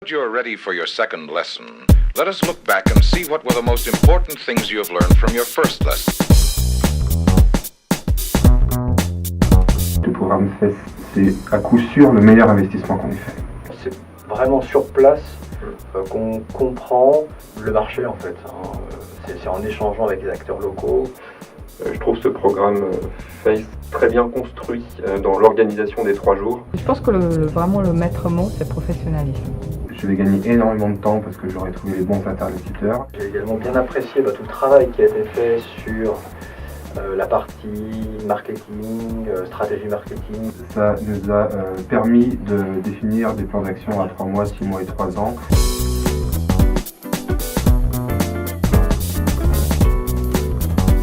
You're ready for your second lesson. Let us look back and see what were the most important things you have learned from your first lesson. Le programme FACE, c'est à coup sûr le meilleur investissement qu'on ait fait. C'est vraiment sur place qu'on comprend le marché en fait. C'est en échangeant avec les acteurs locaux. Je trouve ce programme FACE très bien construit dans l'organisation des 3 jours. Je pense que vraiment le maître mot, c'est professionnalisme. Je vais gagner énormément de temps parce que j'aurai trouvé les bons interlocuteurs. J'ai également bien apprécié tout le travail qui a été fait sur la partie marketing, stratégie marketing. Ça nous a permis de définir des plans d'action à 3 mois, 6 mois et 3 ans.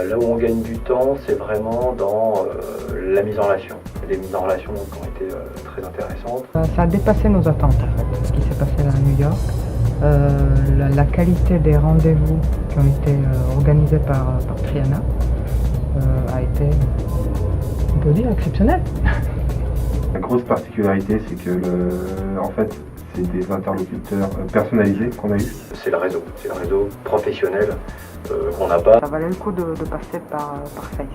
Là où on gagne du temps, c'est vraiment dans la mise en relation. Des mises en relation qui ont été très intéressantes. Ça a dépassé nos attentes en fait, ce qui s'est passé là à New York. La qualité des rendez-vous qui ont été organisés par Triana a été, on peut dire, exceptionnelle. La grosse particularité, c'est que en fait, c'est des interlocuteurs personnalisés qu'on a eu. C'est le réseau professionnel qu'on n'a pas. Ça valait le coup de passer par FACE.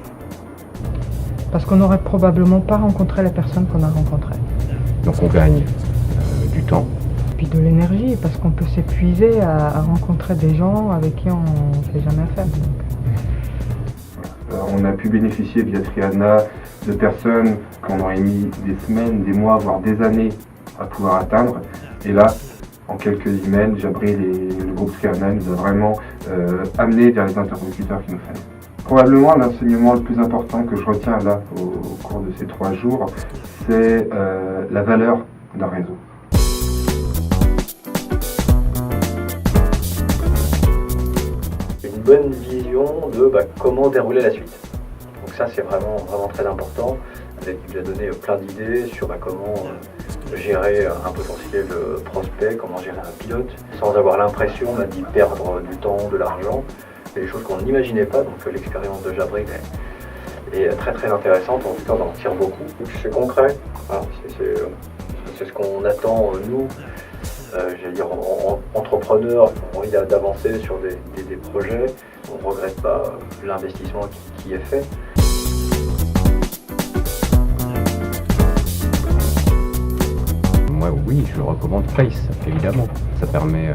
Parce qu'on n'aurait probablement pas rencontré les personnes qu'on a rencontrées. Donc on gagne du temps. Puis de l'énergie, parce qu'on peut s'épuiser à rencontrer des gens avec qui on ne fait jamais affaire. On a pu bénéficier via Triana de personnes qu'on aurait mis des semaines, des mois, voire des années à pouvoir atteindre. Et là, en quelques emails, Jabri et le groupe Triana nous a vraiment amené vers les interlocuteurs qu'il nous fallait. Probablement l'enseignement le plus important que je retiens là au cours de ces 3 jours, c'est la valeur d'un réseau. Une bonne vision de comment dérouler la suite. Donc ça c'est vraiment très important. Il nous a donné plein d'idées sur comment gérer un potentiel prospect, comment gérer un pilote, sans avoir l'impression d'y perdre du temps, de l'argent. C'est des choses qu'on n'imaginait pas, donc l'expérience de Jabri est très intéressante, en tout cas on en tire beaucoup. C'est concret, voilà, c'est ce qu'on attend nous, j'allais dire entrepreneurs qui ont envie d'avancer sur des projets. On ne regrette pas l'investissement qui est fait. Moi oui, je recommande FACE, évidemment. Ça permet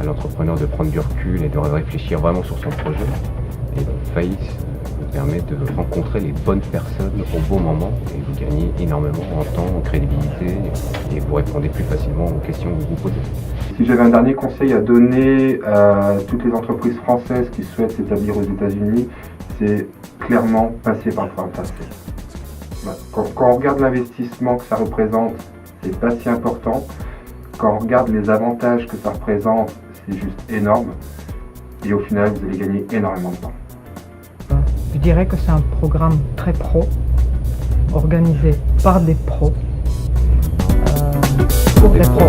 à l'entrepreneur de prendre du recul et de réfléchir vraiment sur son projet. Et donc FACE vous permet de rencontrer les bonnes personnes au bon moment et vous gagnez énormément en temps, en crédibilité et vous répondez plus facilement aux questions que vous vous posez. Si j'avais un dernier conseil à donner à toutes les entreprises françaises qui souhaitent s'établir aux États-Unis, c'est clairement passer par le programme FACE. Quand on regarde l'investissement que ça représente, c'est pas si important. Quand on regarde les avantages que ça représente, c'est juste énorme. Et au final, vous allez gagner énormément de temps. Je dirais que c'est un programme très pro, organisé par des pros, pour des pros.